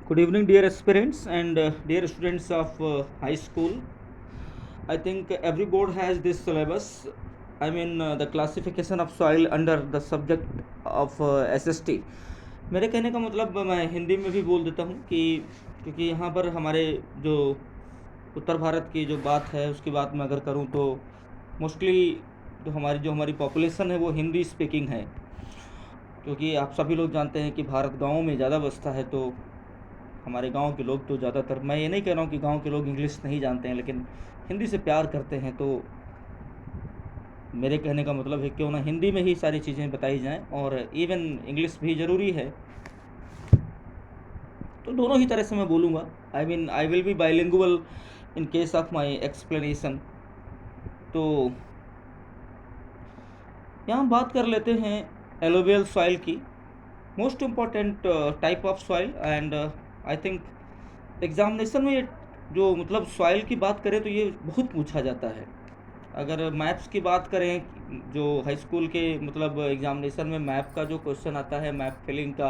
Good evening, dear aspirants and dear students of high school. I think every board has this syllabus. I mean, the classification of soil under the subject of SST. मेरे कहने का मतलब मैं हिंदी में भी बोल देता हूँ कि क्योंकि यहाँ पर हमारे जो उत्तर भारत की जो बात है उसकी बात मैं अगर करूँ तो मोस्टली जो हमारी पॉपुलेशन है वो हिंदी स्पीकिंग है, क्योंकि आप सभी लोग जानते हैं कि भारत गाँव में ज़्यादा बसता है। तो हमारे गांव के लोग तो ज़्यादातर, मैं ये नहीं कह रहा हूँ कि गांव के लोग इंग्लिश नहीं जानते हैं, लेकिन हिंदी से प्यार करते हैं। तो मेरे कहने का मतलब है क्यों ना हिंदी में ही सारी चीज़ें बताई जाएं, और इवन इंग्लिश भी ज़रूरी है। तो दोनों ही तरह से मैं बोलूँगा। I will be bilingual in case of my explanation. तो यहाँ बात कर लेते हैं एलोवियल सॉइल की, most important type of soil. And I think examination में जो मतलब सॉइल की बात करें तो ये बहुत पूछा जाता है। अगर मैप्स की बात करें, जो हाई स्कूल के मतलब एग्जामिनेशन में मैप का जो क्वेश्चन आता है, मैप फिलिंग का,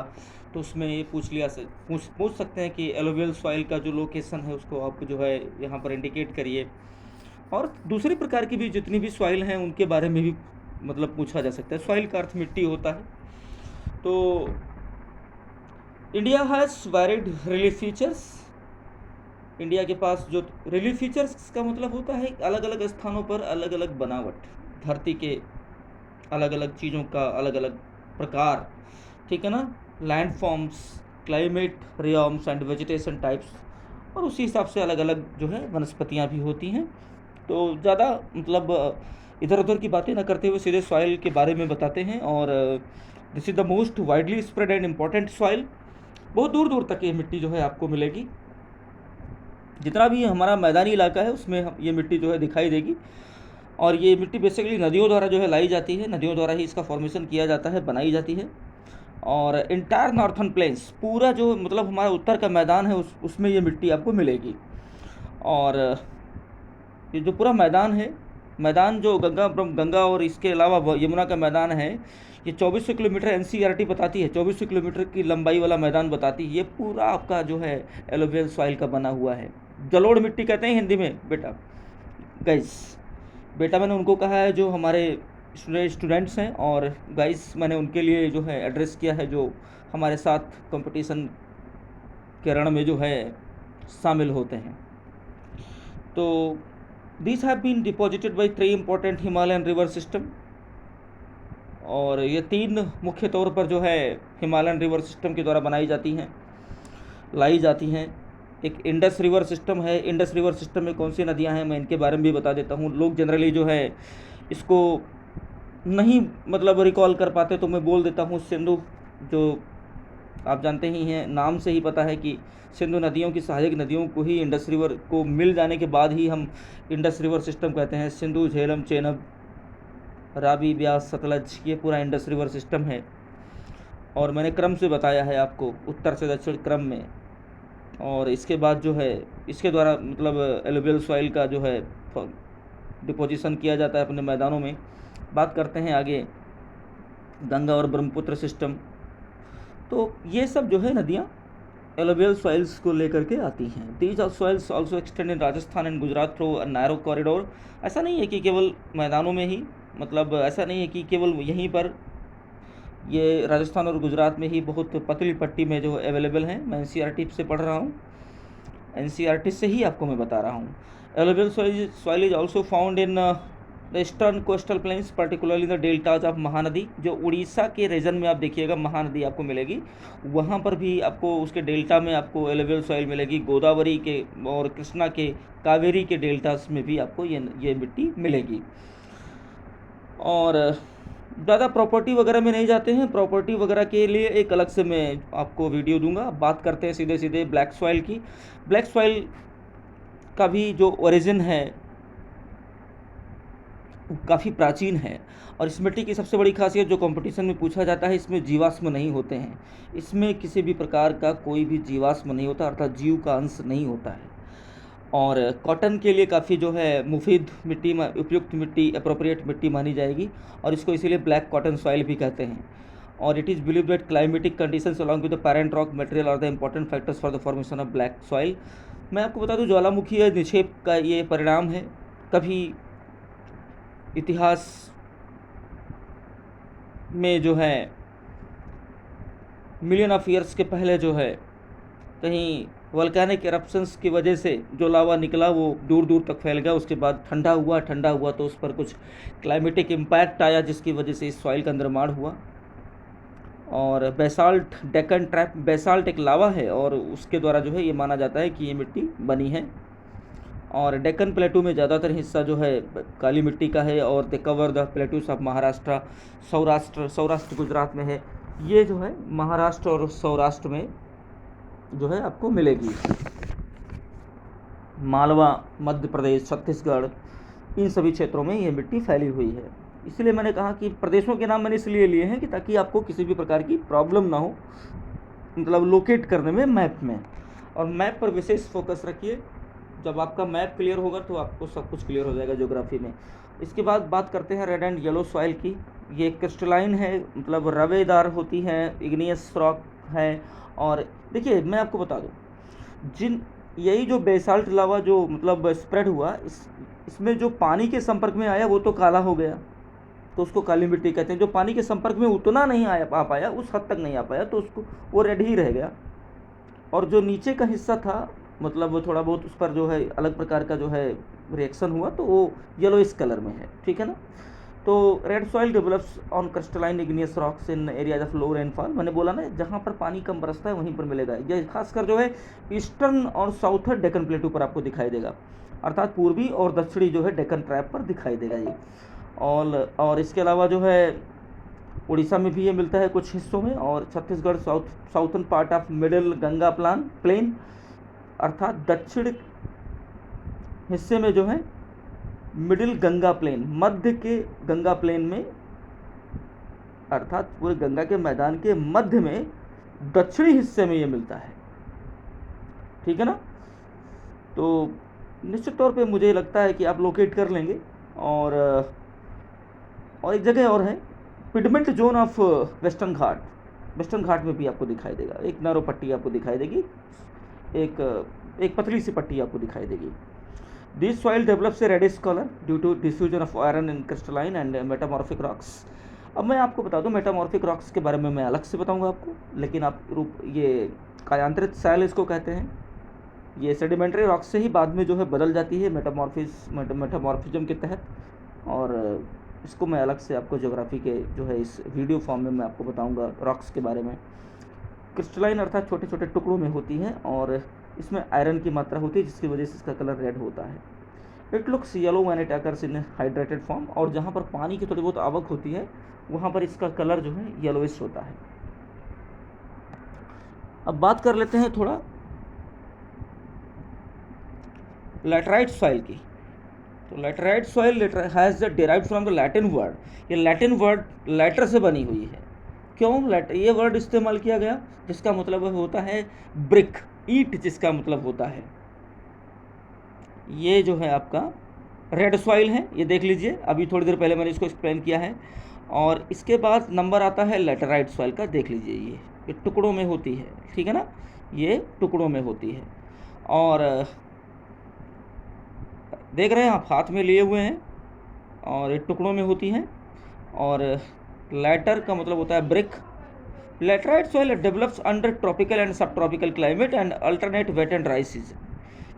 तो उसमें ये पूछ सकते हैं कि एलोवियल सॉइल का जो लोकेशन है उसको आप जो है यहाँ पर इंडिकेट करिए। और दूसरी प्रकार की भी जितनी भी सॉइल हैं उनके बारे में भी मतलब पूछा जा सकता है। सॉइल का अर्थ मिट्टी होता है। तो India has varied relief features. India के पास जो रिलीफ फीचर्स का मतलब होता है अलग अलग स्थानों पर अलग अलग बनावट, धरती के अलग अलग चीज़ों का अलग अलग प्रकार, ठीक है ना, land forms, climate, realms and vegetation types, और उसी हिसाब से अलग अलग जो है वनस्पतियाँ भी होती हैं। तो ज़्यादा मतलब इधर उधर की बातें ना करते हुए सीधे सॉइल के बारे में बताते हैं। और this is the most widely spread and important soil. बहुत दूर दूर तक ये मिट्टी जो है आपको मिलेगी। जितना भी हमारा मैदानी इलाका है उसमें ये मिट्टी जो है दिखाई देगी। और ये मिट्टी बेसिकली नदियों द्वारा जो है लाई जाती है, नदियों द्वारा ही इसका फॉर्मेशन किया जाता है, बनाई जाती है। और इंटायर नॉर्थन प्लेन्स, पूरा जो मतलब हमारा उत्तर का मैदान है उसमें ये मिट्टी आपको मिलेगी। और ये जो पूरा मैदान है, मैदान जो गंगा और इसके अलावा यमुना का मैदान है, ये 2400 किलोमीटर एनसीईआरटी बताती है, 2400 किलोमीटर की लंबाई वाला मैदान बताती है। ये पूरा आपका जो है एलोवियल सॉइल का बना हुआ है। जलोढ़ मिट्टी कहते हैं हिंदी में बेटा। गाइस, बेटा मैंने उनको कहा है जो हमारे स्टूडेंट्स हैं, और गाइस मैंने उनके लिए जो है एड्रेस किया है जो हमारे साथ कंपटीशन के रण में जो है शामिल होते हैं। तो these have been deposited by 3 important Himalayan river system। और ये 3 मुख्य तौर पर जो है हिमालयन रिवर सिस्टम के द्वारा बनाई जाती हैं, लाई जाती हैं। एक इंडस रिवर सिस्टम है। इंडस रिवर सिस्टम में कौन सी नदियां हैं मैं इनके बारे में भी बता देता हूँ। लोग जनरली जो है इसको नहीं मतलब रिकॉल कर पाते, तो मैं बोल देता हूँ सिंधु। जो आप जानते ही हैं, नाम से ही पता है कि सिंधु नदियों की सहायक नदियों को ही इंडस रिवर को मिल जाने के बाद ही हम इंडस रिवर सिस्टम कहते हैं। सिंधु, झेलम, चेनाब, रावी, ब्यास, सतलज, ये पूरा इंडस रिवर सिस्टम है। और मैंने क्रम से बताया है आपको, उत्तर से दक्षिण क्रम में। और इसके बाद जो है इसके द्वारा मतलब एलोवियल सॉइल का जो है डिपोजिशन किया जाता है अपने मैदानों में। बात करते हैं आगे गंगा और ब्रह्मपुत्र सिस्टम। तो ये सब जो है नदियाँ एलोवियल सॉइल्स को लेकर के आती हैं। These are soils also extend in Rajasthan and Gujarat through a narrow corridor. ऐसा नहीं है कि केवल मैदानों में ही, मतलब ऐसा नहीं है कि केवल यहीं पर, ये राजस्थान और गुजरात में ही बहुत पतली पट्टी में जो अवेलेबल हैं। मैं एनसीईआरटी से पढ़ रहा हूँ, एनसीईआरटी से ही आपको मैं बता रहा हूँ। Alluvial soil is also found in the eastern coastal planes, particularly the deltas of Mahanadi. जो उड़ीसा के रीजन में आप देखिएगा महानदी आपको मिलेगी, वहाँ पर भी आपको उसके डेल्टा में आपको एलोवियल सॉइल मिलेगी। गोदावरी के और कृष्णा के, कावेरी के डेल्टास में भी आपको ये मिट्टी मिलेगी। और ज़्यादा प्रॉपर्टी वगैरह में नहीं जाते हैं, प्रॉपर्टी वगैरह के लिए एक अलग से मैं आपको वीडियो दूंगा। बात करते हैं सीधे सीधे ब्लैक सॉइल की। ब्लैक सॉइल का भी जो ओरिजिन है काफ़ी प्राचीन है। और इस मिट्टी की सबसे बड़ी खासियत जो कंपटीशन में पूछा जाता है, इसमें जीवाश्म नहीं होते हैं। इसमें किसी भी प्रकार का कोई भी जीवाश्म नहीं होता, अर्थात जीव का अंश नहीं होता है। और कॉटन के लिए काफ़ी जो है मुफीद मिट्टी, उपयुक्त मिट्टी, अप्रोप्रिएट मिट्टी मानी जाएगी। और इसको इसीलिए ब्लैक कॉटन सॉइल भी कहते हैं। और it is believe that climatic conditions along with the parent rock material are the important factors for the formation of black soil. मैं आपको बता दूं, ज्वालामुखी निक्षेप का ये परिणाम है। कभी इतिहास में जो है मिलियन ऑफ ईयर्स के पहले जो है कहीं वोल्केनिक एरप्शंस की वजह से जो लावा निकला वो दूर दूर तक फैल गया। उसके बाद ठंडा हुआ तो उस पर कुछ क्लाइमेटिक इम्पैक्ट आया जिसकी वजह से इस सॉइल का निर्माण हुआ। और बेसाल्ट, डेक्कन ट्रैप बेसाल्ट एक लावा है और उसके द्वारा जो है ये माना जाता है कि ये मिट्टी बनी है। और डेक्कन प्लेटू में ज़्यादातर हिस्सा जो है काली मिट्टी का है और they cover the plateaus of Maharashtra, Saurashtra Gujarat में है। ये जो है महाराष्ट्र और सौराष्ट्र में जो है आपको मिलेगी। मालवा, मध्य प्रदेश, छत्तीसगढ़, इन सभी क्षेत्रों में ये मिट्टी फैली हुई है। इसलिए मैंने कहा कि प्रदेशों के नाम मैंने इसलिए लिए हैं कि ताकि आपको किसी भी प्रकार की प्रॉब्लम ना हो, मतलब लोकेट करने में मैप में। और मैप पर विशेष फोकस रखिए। जब आपका मैप क्लियर होगा तो आपको सब कुछ क्लियर हो जाएगा ज्योग्राफी में। इसके बाद बात करते हैं रेड एंड येलो सॉइल की। ये क्रिस्टलाइन है, मतलब रवेदार होती है, इग्नियस रॉक है। और देखिए मैं आपको बता दूं, यही जो बेसाल्ट लावा जो मतलब स्प्रेड हुआ, इसमें जो पानी के संपर्क में आया वो तो काला हो गया, तो उसको काली मिट्टी कहते हैं। जो पानी के संपर्क में उतना नहीं आ पाया, उस हद तक नहीं आ पाया, तो उसको वो रेड ही रह गया। और जो नीचे का हिस्सा था, मतलब वो थोड़ा बहुत उस पर जो है अलग प्रकार का जो है रिएक्शन हुआ, तो वो येलोइश कलर में है, ठीक है ना। तो red soil develops on crystalline igneous rocks in areas of low rainfall. मैंने बोला ना, जहाँ पर पानी कम बरसता है वहीं पर मिलेगा। ये खासकर जो है ईस्टर्न और साउथर्न डेक्कन प्लेटू पर आपको दिखाई देगा, अर्थात पूर्वी और दक्षिणी जो है डेक्कन ट्रैप पर दिखाई देगा ये। और इसके अलावा जो है उड़ीसा में भी ये मिलता है कुछ हिस्सों में, और Chhattisgarh, southern part of middle Ganga plain, अर्थात दक्षिण हिस्से में जो है मिडिल गंगा प्लेन, मध्य के गंगा प्लेन में, अर्थात पूरे गंगा के मैदान के मध्य में दक्षिणी हिस्से में ये मिलता है, ठीक है ना। तो निश्चित तौर पे मुझे लगता है कि आप लोकेट कर लेंगे। और एक जगह और है, पिगमेंट जोन ऑफ वेस्टर्न घाट में भी आपको दिखाई देगा। एक नैरो पट्टी आपको दिखाई देगी, एक पतली सी पट्टी आपको दिखाई देगी। This soil develops a reddish colour due to diffusion of iron in crystalline and metamorphic rocks. अब मैं आपको बता दूं, मेटामॉर्फिक रॉक्स के बारे में मैं अलग से बताऊंगा आपको, लेकिन आप ये कायांतरित सैल इसको कहते हैं। ये सेडिमेंट्री रॉक से ही बाद में जो है बदल जाती है मेटामॉर्फिज्म के तहत, और इसको मैं अलग से आपको ज्योग्राफी के जो है इस वीडियो फॉर्म में मैं आपको बताऊंगा रॉक्स के बारे में। क्रिस्टलाइन अर्थात छोटे छोटे टुकड़ों में होती हैं और इसमें आयरन की मात्रा होती है, जिसकी वजह से इसका कलर रेड होता है। It looks yellow when it occurs in hydrated form, और जहाँ पर पानी की थोड़ी बहुत आवक होती है वहाँ पर इसका कलर जो है येलोइश होता है। अब बात कर लेते हैं थोड़ा लैटराइट सॉइल की। तो laterite soil has derived from the Latin word. ये लैटिन वर्ड लैटर से बनी हुई है। क्यों ये वर्ड इस्तेमाल किया गया? जिसका मतलब होता है ब्रिक, ईंट जिसका मतलब होता है। ये जो है आपका रेड सॉइल है, ये देख लीजिए, अभी थोड़ी देर पहले मैंने इसको एक्सप्लेन किया है। और इसके बाद नंबर आता है लैटराइट सॉइल का, देख लीजिए ये टुकड़ों में होती है, ठीक है ना, ये टुकड़ों में होती है। और देख रहे हैं आप, हाथ में लिए हुए हैं, और ये टुकड़ों में होती हैं। और लैटर का मतलब होता है brick. Laterite soil develops under tropical and subtropical climate and alternate wet and dry season.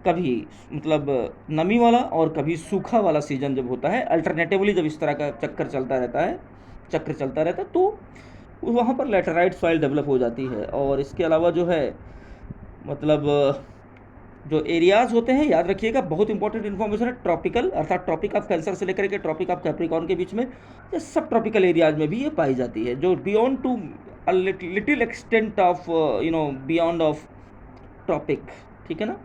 कभी मतलब नमी वाला और कभी सूखा वाला सीजन जब होता है, अल्टरनेटिवली जब इस तरह का चक्र चलता रहता है तो वहाँ पर लैटराइट सॉइल डेवलप हो जाती है। और इसके अलावा जो है मतलब जो एरियाज़ होते हैं, याद रखिएगा, बहुत इंपॉर्टेंट इन्फॉर्मेशन है। ट्रॉपिकल अर्थात ट्रॉपिक ऑफ कैंसर से लेकर के ट्रॉपिक ऑफ कैप्रिकॉर्न के बीच में, ये सब ट्रॉपिकल एरियाज में भी ये पाई जाती है, जो beyond to a little extent of beyond of tropic, ठीक है ना,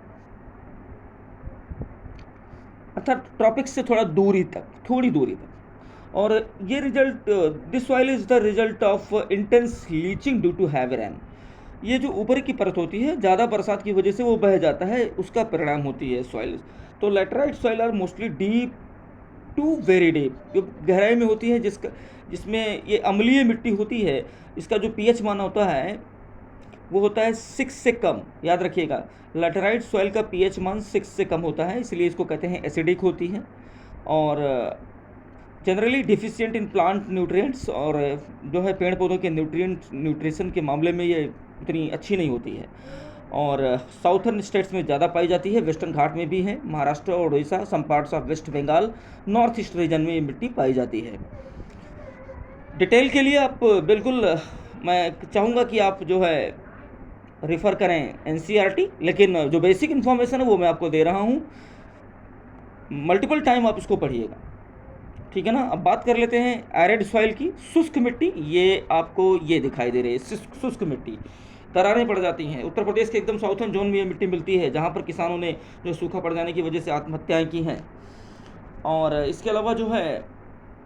अर्थात ट्रॉपिक से थोड़ी दूरी तक। और ये result, this soil is the result of intense leaching due to heavy rain. ये जो ऊपर की परत होती है, ज़्यादा बरसात की वजह से वो बह जाता है, उसका परिणाम होती है सॉइल। तो laterite soil are mostly deep to very deep, जो गहराई में होती है, जिसमें ये अम्लीय मिट्टी होती है, इसका जो पीएच मान होता है वो होता है 6 से कम। याद रखिएगा, लैटेराइट सॉइल का पीएच मान 6 से कम होता है, इसलिए इसको कहते हैं एसिडिक होती है। और generally deficient in plant nutrients, और जो है पेड़ पौधों के न्यूट्रिशन के मामले में ये उतनी अच्छी नहीं होती है। और साउथर्न स्टेट्स में ज़्यादा पाई जाती है, वेस्टर्न घाट में भी है, महाराष्ट्र और Orissa, some parts of West Bengal, north east region में ये मिट्टी पाई जाती है। डिटेल के लिए आप बिल्कुल, मैं चाहूँगा कि आप जो है रेफ़र करें एनसीईआरटी, लेकिन जो बेसिक इन्फॉर्मेशन है वो मैं आपको दे रहा हूँ, मल्टीपल टाइम आप इसको पढ़िएगा, ठीक है ना। अब बात कर लेते हैं एरिड सॉइल की, शुष्क मिट्टी। ये आपको ये दिखाई दे रही है शुष्क मिट्टी, दरारें पड़ जाती हैं। उत्तर प्रदेश के एकदम साउथर्न जोन में ये मिट्टी मिलती है, जहाँ पर किसानों ने जो सूखा पड़ जाने की वजह से आत्महत्याएं की हैं। और इसके अलावा जो है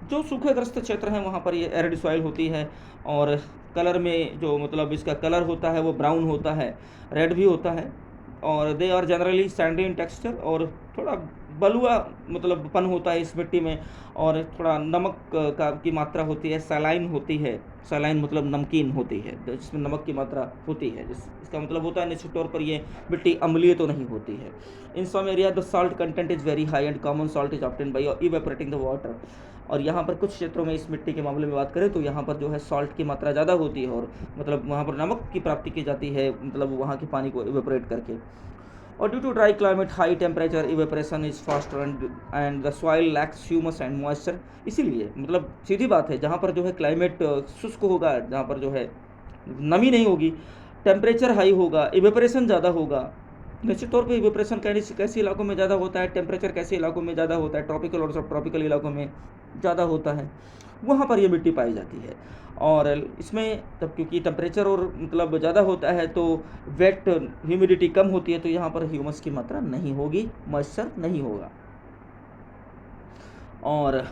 जो सूखाग्रस्त क्षेत्र हैं वहाँ पर ये एरिड सॉइल होती है, और कलर में जो मतलब इसका कलर होता है वो ब्राउन होता है, रेड भी होता है, और they are generally sandy in texture, और थोड़ा बलुआ मतलब पन होता है इस मिट्टी में, और थोड़ा नमक की मात्रा होती है, सैलाइन होती है। सैलाइन मतलब नमकीन होती है, जिसमें नमक की मात्रा होती है, इसका मतलब होता है निश्चित तौर पर ये मिट्टी अम्लीय तो नहीं होती है। In some area the salt content is very high and common salt is obtained by evaporating the water. और यहाँ पर कुछ क्षेत्रों में इस मिट्टी के मामले में बात करें तो यहाँ पर जो है सॉल्ट की मात्रा ज़्यादा होती है, और मतलब वहाँ पर नमक की प्राप्ति की जाती है, मतलब वहाँ के पानी को इवेपोरेट करके। और due to dry climate, high temperature, evaporation is faster and the soil lacks humus and moisture. इसीलिए मतलब सीधी बात है, जहाँ पर जो है क्लाइमेट शुष्क होगा, जहाँ पर जो है नमी नहीं होगी, टेम्परेचर हाई होगा, इवेपोरेशन ज़्यादा होगा। निश्चित तौर पे इवेपोरेशन कैसे इलाकों में ज़्यादा होता है, टेम्परेचर कैसे इलाकों में ज़्यादा होता है, ट्रॉपिकल और सब ट्रॉपिकल इलाकों में ज़्यादा होता है, वहाँ पर ये मिट्टी पाई जाती है। और इसमें तब क्योंकि टेम्परेचर और मतलब ज़्यादा होता है तो वेट ह्यूमिडिटी कम होती है, तो यहाँ पर ह्यूमस की मात्रा नहीं होगी, मॉइस्चर नहीं होगा। और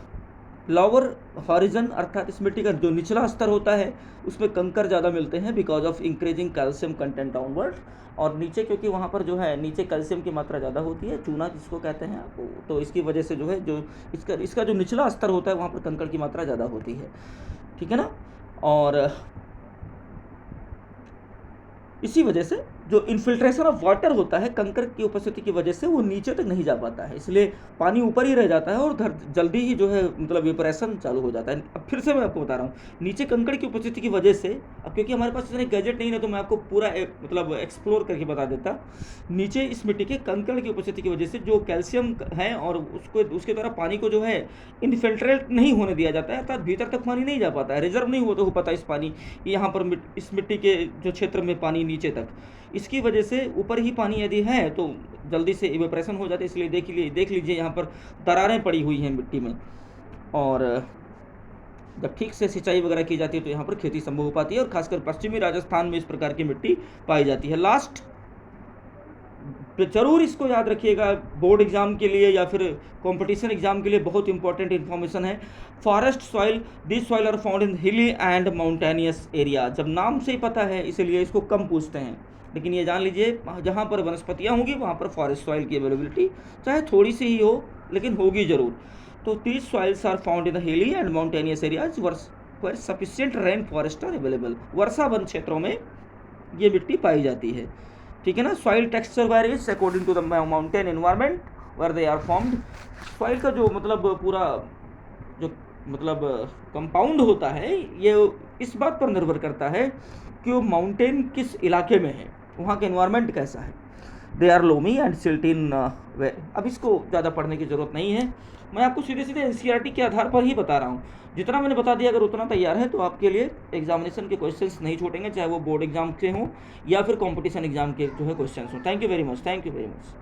लोअर हॉरिजन अर्थात इस मिट्टी का जो निचला स्तर होता है उसमें कंकर ज़्यादा मिलते हैं, because of increasing calcium content downward. और नीचे क्योंकि वहाँ पर जो है नीचे कैल्शियम की मात्रा ज़्यादा होती है, चूना जिसको कहते हैं आपको, तो इसकी वजह से जो है जो इसका जो निचला स्तर होता है वहाँ पर कंकड़ की मात्रा ज़्यादा होती है, ठीक है ना। और इसी वजह से जो इन्फिल्ट्रेशन ऑफ वाटर होता है कंकर की उपस्थिति की वजह से वो नीचे तक नहीं जा पाता है, इसलिए पानी ऊपर ही रह जाता है और जल्दी ही जो है मतलब वेपरेशन चालू हो जाता है। अब फिर से मैं आपको बता रहा हूँ, नीचे कंकड़ की उपस्थिति की वजह से, अब क्योंकि हमारे पास इतने गैजेट नहीं है तो मैं आपको पूरा मतलब एक्सप्लोर करके बता देता। नीचे इस मिट्टी के कंकड़ की उपस्थिति की वजह से जो कैल्शियम है और उसके द्वारा पानी को जो है इनफिल्ट्रेट नहीं होने दिया जाता है, अर्थात भीतर तक पानी नहीं जा पाता है, रिजर्व नहीं हो पाता इस पानी यहाँ पर इस मिट्टी के जो क्षेत्र में पानी नीचे तक, इसकी वजह से ऊपर ही पानी यदि है तो जल्दी से इवेपोरेशन हो जाता है। इसलिए देख लीजिए यहाँ पर दरारें पड़ी हुई हैं मिट्टी में, और जब ठीक से सिंचाई वगैरह की जाती है तो यहाँ पर खेती संभव हो पाती है, और खासकर पश्चिमी राजस्थान में इस प्रकार की मिट्टी पाई जाती है। लास्ट जरूर इसको याद रखिएगा, बोर्ड एग्जाम के लिए या फिर कंपटीशन एग्जाम के लिए बहुत इंपॉर्टेंट इन्फॉर्मेशन है। Forest soil, this soil are found in hilly and mountainous area. जब नाम से ही पता है इसलिए इसको कम पूछते हैं, लेकिन ये जान लीजिए जहाँ पर वनस्पतियाँ होंगी वहाँ पर फॉरेस्ट सॉइल की अवेलेबिलिटी चाहे थोड़ी सी ही हो लेकिन होगी जरूर। तो these soils are found in the hilly and mountainous areas where sufficient rain forest are available. वर्षा वन क्षेत्रों में ये मिट्टी पाई जाती है, ठीक है ना। Soil texture varies according to the mountain environment where they are formed. Soil का जो मतलब पूरा जो मतलब कंपाउंड होता है ये इस बात पर निर्भर करता है कि वो माउंटेन किस इलाके में है, वहाँ का एनवायरनमेंट कैसा है। दे आर लोमी एंड सिल्टीन वे। अब इसको ज़्यादा पढ़ने की ज़रूरत नहीं है, मैं आपको सीधे सीधे एनसीईआरटी के आधार पर ही बता रहा हूँ। जितना मैंने बता दिया अगर उतना तैयार है तो आपके लिए एग्जामिनेशन के क्वेश्चंस नहीं छूटेंगे, चाहे वो बोर्ड एग्जाम के हों या फिर कंपटीशन एग्जाम के जो है क्वेश्चंस हों। Thank you very much, thank you very much.